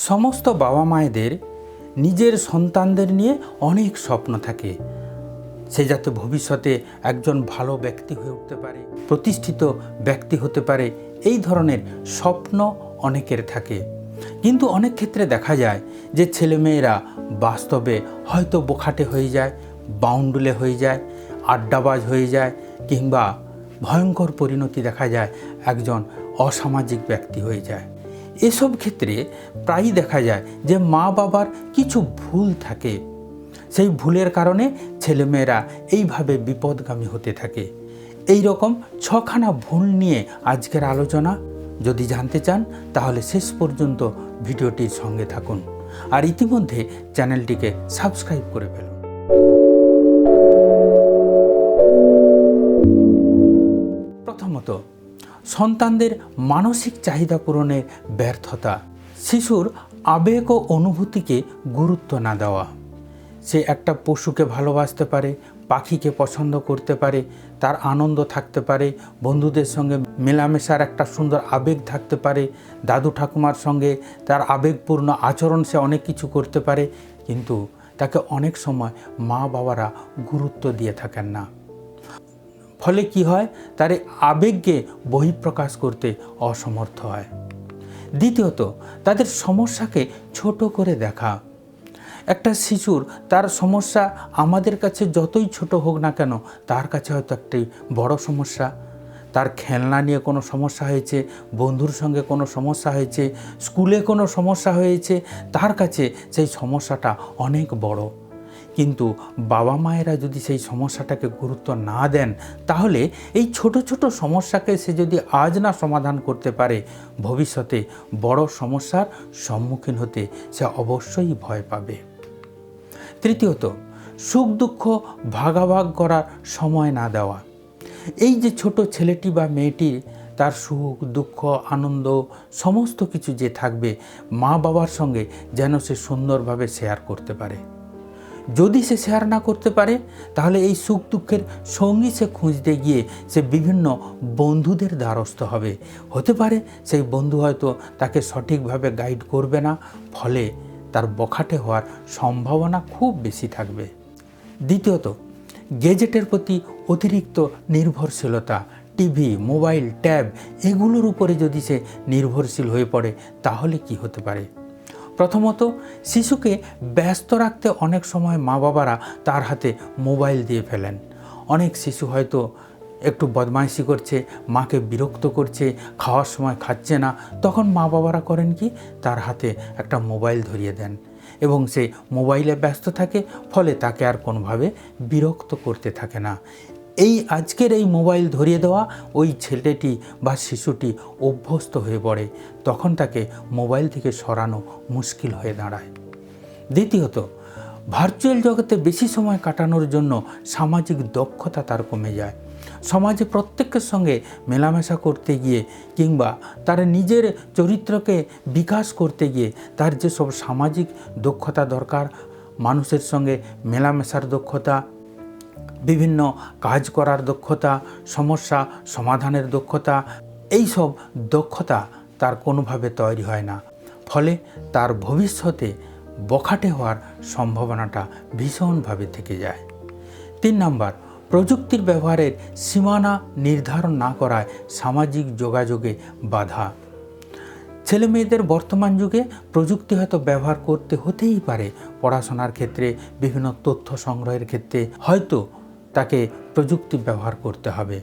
সমস্ত বাবা মায়েদের নিজের সন্তানদের নিয়ে অনেক স্বপ্ন থাকে। সে যাতে ভবিষ্যতে একজন ভালো ব্যক্তি হয়ে উঠতে পারে, প্রতিষ্ঠিত ব্যক্তি হতে পারে, এই ধরনের স্বপ্ন অনেকের থাকে। কিন্তু অনেক ক্ষেত্রে দেখা যায় যে ছেলেমেয়েরা বাস্তবে হয়তো বোখাটে হয়ে যায়, বাউন্ডুলে হয়ে যায়, আড্ডাবাজ হয়ে যায়, কিংবা ভয়ঙ্কর পরিণতি দেখা যায় একজন অসামাজিক ব্যক্তি হয়ে যায়। এসব ক্ষেত্রে প্রায়ই দেখা যায় যে মা বাবার কিছু ভুল থাকে। সেই ভুলের কারণে ছেলেমেয়েরা এইভাবে বিপদগামী হতে থাকে। এই রকম 6খানা ভুল নিয়ে আজকের আলোচনা। যদি জানতে চান তাহলে শেষ পর্যন্ত ভিডিওটির সঙ্গে থাকুন, আর ইতিমধ্যে চ্যানেলটিকে সাবস্ক্রাইব করে ফেলুন। প্রথমত, সন্তানদের মানসিক চাহিদা পূরণের ব্যর্থতা। শিশুর আবেগ ও অনুভূতিকে গুরুত্ব না দেওয়া। সে একটা পশুকে ভালোবাসতে পারে, পাখিকে পছন্দ করতে পারে, তার আনন্দ থাকতে পারে, বন্ধুদের সঙ্গে মেলামেশার একটা সুন্দর আবেগ থাকতে পারে, দাদু ঠাকুমার সঙ্গে তার আবেগপূর্ণ আচরণ সে অনেক কিছু করতে পারে, কিন্তু তাকে অনেক সময় মা বাবারা গুরুত্ব দিয়ে থাকেন না। ফলে কি হয়, তার এই আবেগকে বহিঃপ্রকাশ করতে অসমর্থ হয়। দ্বিতীয়ত, তাদের সমস্যাকে ছোট করে দেখা। একটা শিশুর তার সমস্যা আমাদের কাছে যতই ছোট হোক না কেন, তার কাছে হয়তো একটি বড় সমস্যা। তার খেলনা নিয়ে কোনো সমস্যা হয়েছে, বন্ধুর সঙ্গে কোনো সমস্যা হয়েছে, স্কুলে কোনো সমস্যা হয়েছে, তার কাছে সেই সমস্যাটা অনেক বড়। কিন্তু বাবা মায়েরা যদি সেই সমস্যাটাকে গুরুত্ব না দেন, তাহলে এই ছোট ছোট সমস্যাকে সে যদি আজ না সমাধান করতে পারে, ভবিষ্যতে বড় সমস্যার সম্মুখীন হতে সে অবশ্যই ভয় পাবে। তৃতীয়ত, সুখ দুঃখ ভাগাভাগ করার সময় না দেওয়া। এই যে ছোট ছেলেটি বা মেয়েটি, তার সুখ দুঃখ আনন্দ সমস্ত কিছু যে থাকবে, মা বাবার সঙ্গে যেন সে সুন্দরভাবে শেয়ার করতে পারে। যদি সে শেয়ার না করতে পারে, তাহলে এই সুখ দুঃখের সঙ্গী সে খুঁজতে গিয়ে সে বিভিন্ন বন্ধুদের দ্বারস্থ হবে। হতে পারে সেই বন্ধু হয়তো তাকে সঠিকভাবে গাইড করবে না, ফলে তার বখাটে হওয়ার সম্ভাবনা খুব বেশি থাকবে। দ্বিতীয়ত, গ্যাজেটের প্রতি অতিরিক্ত নির্ভরশীলতা। টিভি, মোবাইল, ট্যাব এগুলোর উপরে যদি সে নির্ভরশীল হয়ে পড়ে, তাহলে কি হতে পারে? প্রথমত, শিশুকে ব্যস্ত রাখতে অনেক সময় মা বাবারা তার হাতে মোবাইল দিয়ে ফেলেন। অনেক শিশু হয়তো একটু বদমাইশি করছে, মাকে বিরক্ত করছে, খাওয়ার সময় খাচ্ছে না, তখন মা বাবারা করেন কি, তার হাতে একটা মোবাইল ধরিয়ে দেন এবং সে মোবাইলে ব্যস্ত থাকে, ফলে তাকে আর কোনোভাবে বিরক্ত করতে থাকে না। আজকের এই মোবাইল ধরিয়ে দেওয়া ওই ছেলেটি বা শিশুটি অভ্যস্ত হয়ে পড়ে, তখন তাকে মোবাইল থেকে সরানো মুশকিল হয়ে দাঁড়ায়। দ্বিতীয়ত, ভার্চুয়াল জগতে বেশি সময় কাটানোর জন্য সামাজিক দক্ষতা তার কমে যায়। সমাজে প্রত্যেকের সঙ্গে মেলামেশা করতে গিয়ে কিংবা তার নিজের চরিত্রকে বিকাশ করতে গিয়ে তার যেসব সামাজিক দক্ষতা দরকার, মানুষের সঙ্গে মেলামেশার দক্ষতা, বিভিন্ন কাজ করার দক্ষতা, সমস্যা সমাধানের দক্ষতা, এই সব দক্ষতা তার কোনোভাবে তৈরি হয় না। ফলে তার ভবিষ্যতে বখাটে হওয়ার সম্ভাবনাটা ভীষণভাবে থেকে যায়। 3 নম্বর, প্রযুক্তির ব্যবহারের সীমানা নির্ধারণ না করায় সামাজিক যোগাযোগে বাধা। ছেলে মেয়েদের বর্তমান যুগে প্রযুক্তি হয়তো ব্যবহার করতে হতেই পারে। পড়াশোনার ক্ষেত্রে, বিভিন্ন তথ্য সংগ্রহের ক্ষেত্রে হয়তো তাকে প্রযুক্তি ব্যবহার করতে হবে,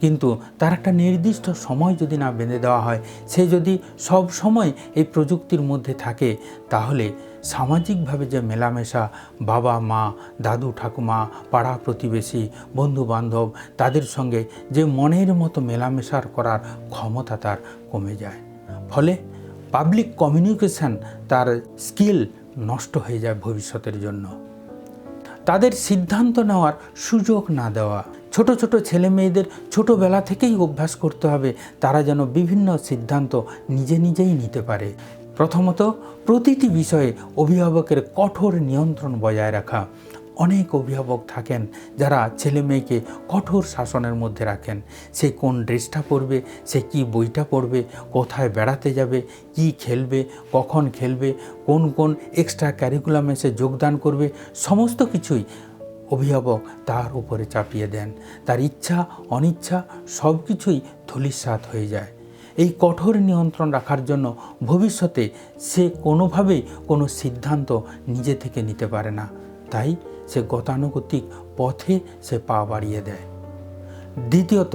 কিন্তু তার একটা নির্দিষ্ট সময় যদি না বেঁধে দেওয়া হয়, সে যদি সব সময় এই প্রযুক্তির মধ্যে থাকে, তাহলে সামাজিকভাবে যে মেলামেশা, বাবা মা, দাদু ঠাকুমা, পাড়া প্রতিবেশী, বন্ধু বান্ধব, তাদের সঙ্গে যে মনের মতো মেলামেশার করার ক্ষমতা তার কমে যায়। ফলে পাবলিক কমিউনিকেশন তার স্কিল নষ্ট হয়ে যায় ভবিষ্যতের জন্য। তাদের সিদ্ধান্ত নেওয়ার সুযোগ না দেওয়া। ছোট ছোট ছেলে মেয়েদের ছোটোবেলা থেকেই অভ্যাস করতে হবে তারা যেন বিভিন্ন সিদ্ধান্ত নিজে নিজেই নিতে পারে। প্রথমত, প্রতিটি বিষয়ে অভিভাবকের কঠোর নিয়ন্ত্রণ বজায় রাখা। অনেক অভিভাবক থাকেন যারা ছেলে মেয়েকে কঠোর শাসনের মধ্যে রাখেন। সে কোন ড্রেসটা পরবে, সে কি বইটা পড়বে, কোথায় বেড়াতে যাবে, কি খেলবে, কখন খেলবে, কোন কোন এক্সট্রা ক্যারিকুলামে সে যোগদান করবে, সমস্ত কিছুই অভিভাবক তার উপরে চাপিয়ে দেন। তার ইচ্ছা অনিচ্ছা সব কিছুই ধূলিসাৎ হয়ে যায়। এই কঠোর নিয়ন্ত্রণ রাখার জন্য ভবিষ্যতে সে কোনোভাবেই কোনো সিদ্ধান্ত নিজে থেকে নিতে পারে না, তাই সে গতানুগতিক পথে সে পা বাড়িয়ে দেয়। দ্বিতীয়ত,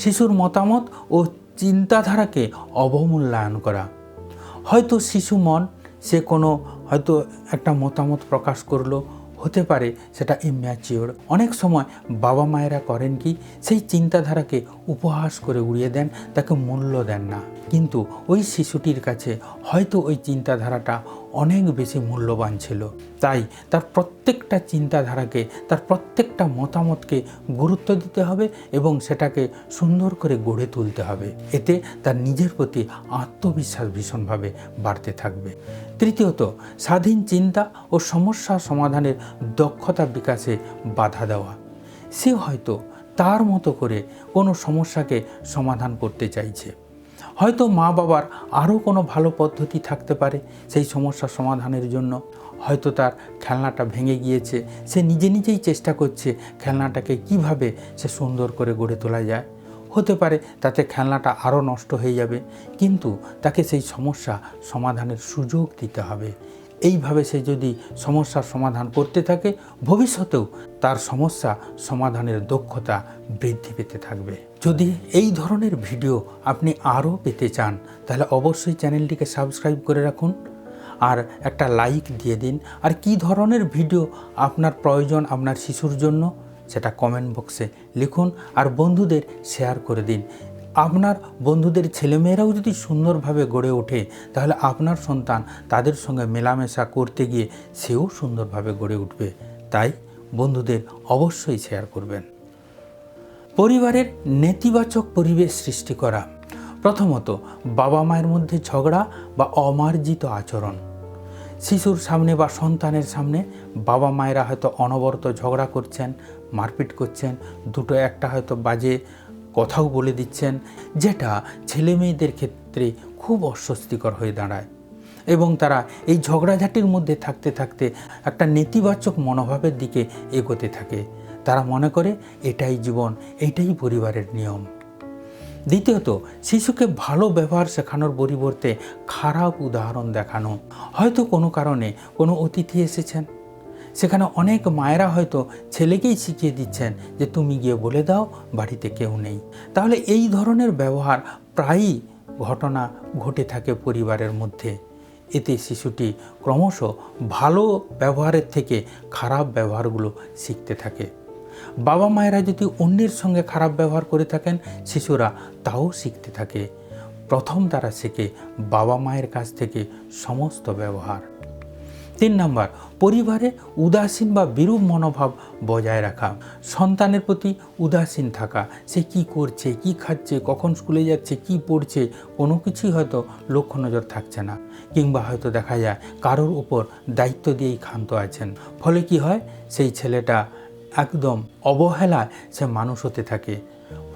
শিশুর মতামত ও চিন্তাধারাকে অবমূল্যায়ন করা। হয়তো শিশু মন সে হয়তো একটা মতামত প্রকাশ করলো, হতে পারে সেটা ইম্যাচিওর। অনেক সময় বাবা মায়েরা করেন কি, সেই চিন্তাধারাকে উপহাস করে উড়িয়ে দেন, তাকে মূল্য দেন না। কিন্তু ওই শিশুটির কাছে হয়তো ওই চিন্তাধারাটা অনেক বেশি মূল্যবান ছিল, তাই তার প্রত্যেকটা চিন্তাধারাকে, তার প্রত্যেকটা মতামতকে গুরুত্ব দিতে হবে এবং সেটাকে সুন্দর করে গড়ে তুলতে হবে। এতে তার নিজের প্রতি আত্মবিশ্বাস ভীষণভাবে বাড়তে থাকবে। তৃতীয়ত, স্বাধীন চিন্তা ও সমস্যা সমাধানের দক্ষতা বিকাশে বাধা দেওয়া। সে হয়তো তার মতো করে কোনো সমস্যাকে সমাধান করতে চাইছে। হয়তো মা বাবার আরও কোনো ভালো পদ্ধতি থাকতে পারে সেই সমস্যা সমাধানের জন্য। হয়তো তার খেলনাটা ভেঙে গিয়েছে, সে নিজে নিজেই চেষ্টা করছে খেলনাটাকে কিভাবে সে সুন্দর করে গড়ে তোলা যায়। হতে পারে তাতে খেলনাটা আরও নষ্ট হয়ে যাবে, কিন্তু তাকে সেই সমস্যা সমাধানের সুযোগ দিতে হবে। এইভাবে সে যদি সমস্যার সমাধান করতে থাকে, ভবিষ্যতেও তার সমস্যা সমাধানের দক্ষতা বৃদ্ধি পেতে থাকবে। যদি এই ধরনের ভিডিও আপনি আরও পেতে চান, তাহলে অবশ্যই চ্যানেলটিকে সাবস্ক্রাইব করে রাখুন আর একটা লাইক দিয়ে দিন। আর কী ধরনের ভিডিও আপনার প্রয়োজন আপনার শিশুর জন্য, সেটা কমেন্ট বক্সে লিখুন আর বন্ধুদের শেয়ার করে দিন। আপনার বন্ধুদের ছেলেমেয়েরাও যদি সুন্দরভাবে গড়ে ওঠে, তাহলে আপনার সন্তান তাদের সঙ্গে মেলামেশা করতে গিয়ে সেও সুন্দরভাবে গড়ে উঠবে। তাই বন্ধুদের অবশ্যই শেয়ার করবেন। পরিবারের নেতিবাচক পরিবেশ সৃষ্টি করা। প্রথমত, বাবা মায়ের মধ্যে ঝগড়া বা অমার্জিত আচরণ। শিশুর সামনে বা সন্তানের সামনে বাবা মায়েরা হয়তো অনবরত ঝগড়া করছেন, মারপিট করছেন, দুটো একটা হয়তো বাজে কথাও বলে দিচ্ছেন, যেটা ছেলে মেয়েদের ক্ষেত্রে খুব অস্বস্তিকর হয়ে দাঁড়ায় এবং তারা এই ঝগড়াঝাটির মধ্যে থাকতে থাকতে একটা নেতিবাচক মনোভাবের দিকে এগোতে থাকে। তারা মনে করে এটাই জীবন, এইটাই পরিবারের নিয়ম। দ্বিতীয়ত, শিশুকে ভালো ব্যবহার শেখানোর পরিবর্তে খারাপ উদাহরণ দেখানো। হয়তো কোনো কারণে কোনো অতিথি এসেছেন, সেখানে অনেক মায়েরা হয়তো ছেলেকেই শিখিয়ে দিচ্ছেন যে তুমি গিয়ে বলে দাও বাড়িতে কেউ নেই। তাহলে এই ধরনের ব্যবহার প্রায়ই ঘটনা ঘটে থাকে পরিবারের মধ্যে। এতে শিশুটি ক্রমশ ভালো ব্যবহারের থেকে খারাপ ব্যবহারগুলো শিখতে থাকে। বাবা মায়েরা যদি অন্যের সঙ্গে খারাপ ব্যবহার করে থাকেন, শিশুরা তাও শিখতে থাকে। প্রথম তারা শেখে বাবা মায়ের কাছ থেকে সমস্ত ব্যবহার। 3 নম্বর, পরিবারে উদাসীন বা বিরূপ মনোভাব বজায় রাখা। সন্তানের প্রতি উদাসীন থাকা, সে কি করছে, কি খাচ্ছে, কখন স্কুলে যাচ্ছে, কি পড়ছে, কোনো কিছুই হয়তো লক্ষ্য নজর থাকছে না, কিংবা হয়তো দেখা যায় কারোর উপর দায়িত্ব দিয়েই ক্ষান্ত আছেন। ফলে কি হয়, সেই ছেলেটা একদম অবহেলায় সে মানুষ হতে থাকে।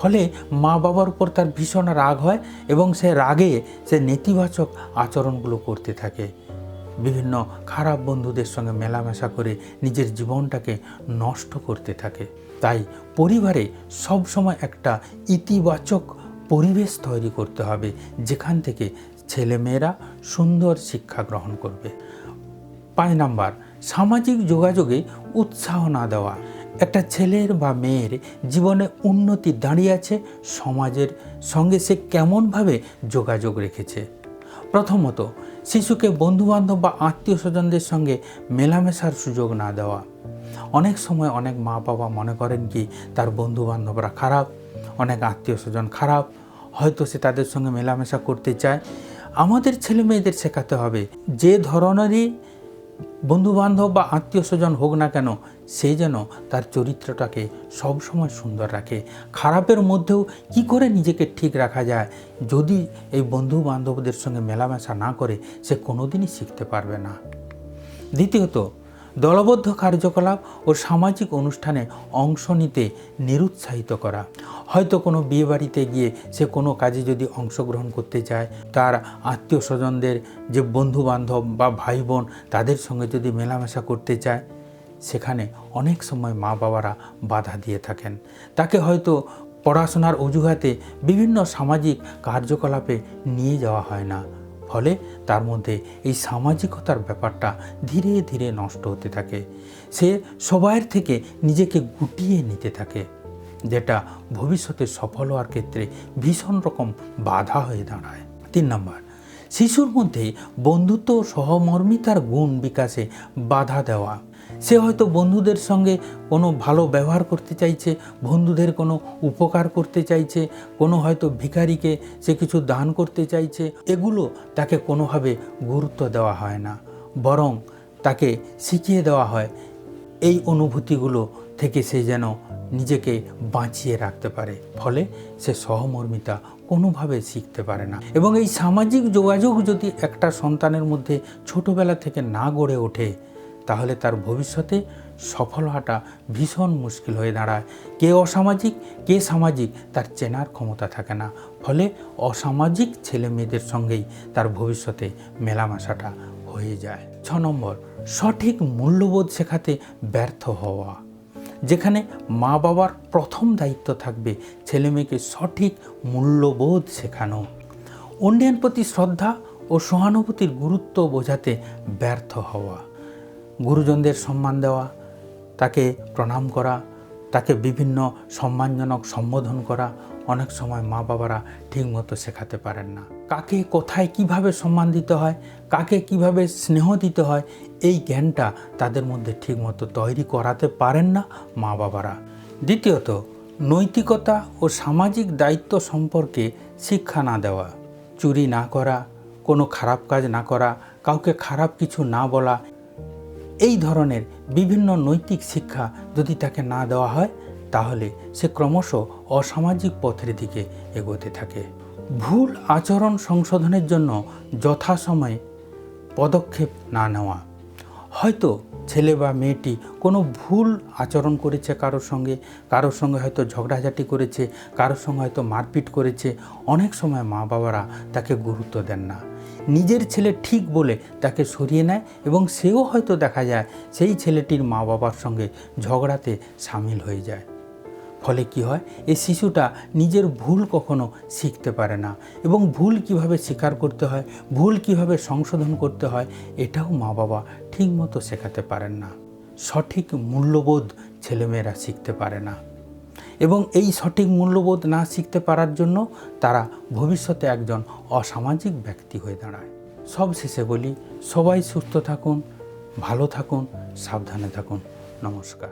ফলে মা বাবার উপর তার ভীষণ রাগ হয় এবং সে রাগে সে নেতিবাচক আচরণগুলো করতে থাকে। বিভিন্ন খারাপ বন্ধুদের সঙ্গে মেলামেশা করে নিজের জীবনটাকে নষ্ট করতে থাকে। তাই পরিবারে সবসময় একটা ইতিবাচক পরিবেশ তৈরি করতে হবে, যেখান থেকে ছেলেমেয়েরা সুন্দর শিক্ষা গ্রহণ করবে। 5 নম্বর, সামাজিক যোগাযোগে উৎসাহ না দেওয়া। একটা ছেলের বা মেয়ের জীবনে উন্নতি দাঁড়িয়ে আছে সমাজের সঙ্গে সে কেমনভাবে যোগাযোগ রেখেছে। প্রথমত, শিশুকে বন্ধুবান্ধব বা আত্মীয় স্বজনদের সঙ্গে মেলামেশার সুযোগ না দেওয়া। অনেক সময় অনেক মা বাবা মনে করেন কি তার বন্ধুবান্ধবরা খারাপ, অনেক আত্মীয় স্বজন খারাপ, হয়তো সে তাদের সঙ্গে মেলামেশা করতে চায়। আমাদের ছেলে মেয়েদের শেখাতে হবে যে ধরনেরই বন্ধুবান্ধব বা আত্মীয় স্বজন হোক না কেন, সে যেন তার চরিত্রটাকে সবসময় সুন্দর রাখে। খারাপের মধ্যেও কি করে নিজেকে ঠিক রাখা যায়, যদি এই বন্ধু বান্ধবদের সঙ্গে মেলামেশা না করে, সে কোনোদিনই শিখতে পারবে না। দ্বিতীয়ত, দলবদ্ধ কার্যকলাপ ও সামাজিক অনুষ্ঠানে অংশ নিতে নিরুৎসাহিত করা। হয়তো কোনো বিয়েবাড়িতে গিয়ে সে কোনো কাজে যদি অংশগ্রহণ করতে চায়, তার আত্মীয় স্বজনদের যে বন্ধু বান্ধব বা ভাই বোন তাদের সঙ্গে যদি মেলামেশা করতে চায়, সেখানে অনেক সময় মা বাবারা বাধা দিয়ে থাকেন। তাকে হয়তো পড়াশোনার অজুহাতে বিভিন্ন সামাজিক কার্যকলাপে নিয়ে যাওয়া হয় না। ফলে তার মধ্যে এই সামাজিকতার ব্যাপারটা ধীরে ধীরে নষ্ট হতে থাকে। সে সবাইয়ের থেকে নিজেকে গুটিয়ে নিতে থাকে, যেটা ভবিষ্যতে সফল হওয়ার ক্ষেত্রে ভীষণ রকম বাধা হয়ে দাঁড়ায়। 3 নম্বর, শিশুর মধ্যে বন্ধুত্ব ও সহমর্মিতার গুণ বিকাশে বাধা দেওয়া। সে হয়তো বন্ধুদের সঙ্গে কোনো ভালো ব্যবহার করতে চাইছে, বন্ধুদের কোনো উপকার করতে চাইছে, কোনো হয়তো ভিখারিকে সে কিছু দান করতে চাইছে। এগুলো তাকে কোনোভাবে গুরুত্ব দেওয়া হয় না, বরং তাকে শিখিয়ে দেওয়া হয় এই অনুভূতিগুলো থেকে সে যেন নিজেকে বাঁচিয়ে রাখতে পারে। ফলে সে সহমর্মিতা কোনোভাবে শিখতে পারে না। এবং এই সামাজিক যোগাযোগ যদি একটা সন্তানের মধ্যে ছোটোবেলা থেকে না গড়ে ওঠে, তাহলে তার ভবিষ্যতে সফল হওয়াটা ভীষণ মুশকিল হয়ে দাঁড়ায়। কে অসামাজিক কে সামাজিক তার চেনার ক্ষমতা থাকে না। ফলে অসামাজিক ছেলে মেয়েদের সঙ্গেই তার ভবিষ্যতে মেলামেশাটা হয়ে যায়। 6 নম্বর, সঠিক মূল্যবোধ শেখাতে ব্যর্থ হওয়া। যেখানে মা বাবার প্রথম দায়িত্ব থাকবে ছেলে মেয়েকে সঠিক মূল্যবোধ শেখানো। অন্যের প্রতি শ্রদ্ধা ও সহানুভূতির গুরুত্ব বোঝাতে ব্যর্থ হওয়া। গুরুজনদের সম্মান দেওয়া, তাকে প্রণাম করা, তাকে বিভিন্ন সম্মানজনক সম্বোধন করা অনেক সময় মা বাবারা ঠিকমতো শেখাতে পারেন না। কাকে কোথায় কিভাবে সম্মান দিতে হয়, কাকে কিভাবে স্নেহ দিতে হয়, এই জ্ঞানটা তাদের মধ্যে ঠিকমতো তৈরি করাতে পারেন না মা বাবারা। দ্বিতীয়ত, নৈতিকতা ও সামাজিক দায়িত্ব সম্পর্কে শিক্ষা না দেওয়া। চুরি না করা, কোনো খারাপ কাজ না করা, কাউকে খারাপ কিছু না বলা, এই ধরনের বিভিন্ন নৈতিক শিক্ষা যদি তাকে না দেওয়া হয়, তাহলে সে ক্রমশ অসামাজিক পথের দিকে এগোতে থাকে। ভুল আচরণ সংশোধনের জন্য যথাসময়ে পদক্ষেপ না নেওয়া। হয়তো ছেলে বা মেয়েটি কোনো ভুল আচরণ করেছে কারোর সঙ্গে হয়তো ঝগড়াঝাটি করেছে, কারোর সঙ্গে হয়তো মারপিট করেছে। অনেক সময় মা বাবারা তাকে গুরুত্ব দেন না, নিজের ছেলে ঠিক বলে তাকে সরিয়ে নেয় এবং সেও হয়তো দেখা যায় সেই ছেলেটির মা বাবার সঙ্গে ঝগড়াতে সামিল হয়ে যায়। ফলে কি হয়, এই শিশুটা নিজের ভুল কখনো শিখতে পারে না এবং ভুল কিভাবে স্বীকার করতে হয়, ভুল কিভাবে সংশোধন করতে হয়, এটাও মা বাবা ঠিকমতো শেখাতে পারেন না। সঠিক মূল্যবোধ ছেলেমেয়েরা শিখতে পারে না এবং এই সঠিক মূল্যবোধ না শিখতে পারার জন্য তারা ভবিষ্যতে একজন অসামাজিক ব্যক্তি হয়ে দাঁড়ায়। সব শেষে বলি, সবাই সুস্থ থাকুন, ভালো থাকুন, সাবধানে থাকুন। নমস্কার।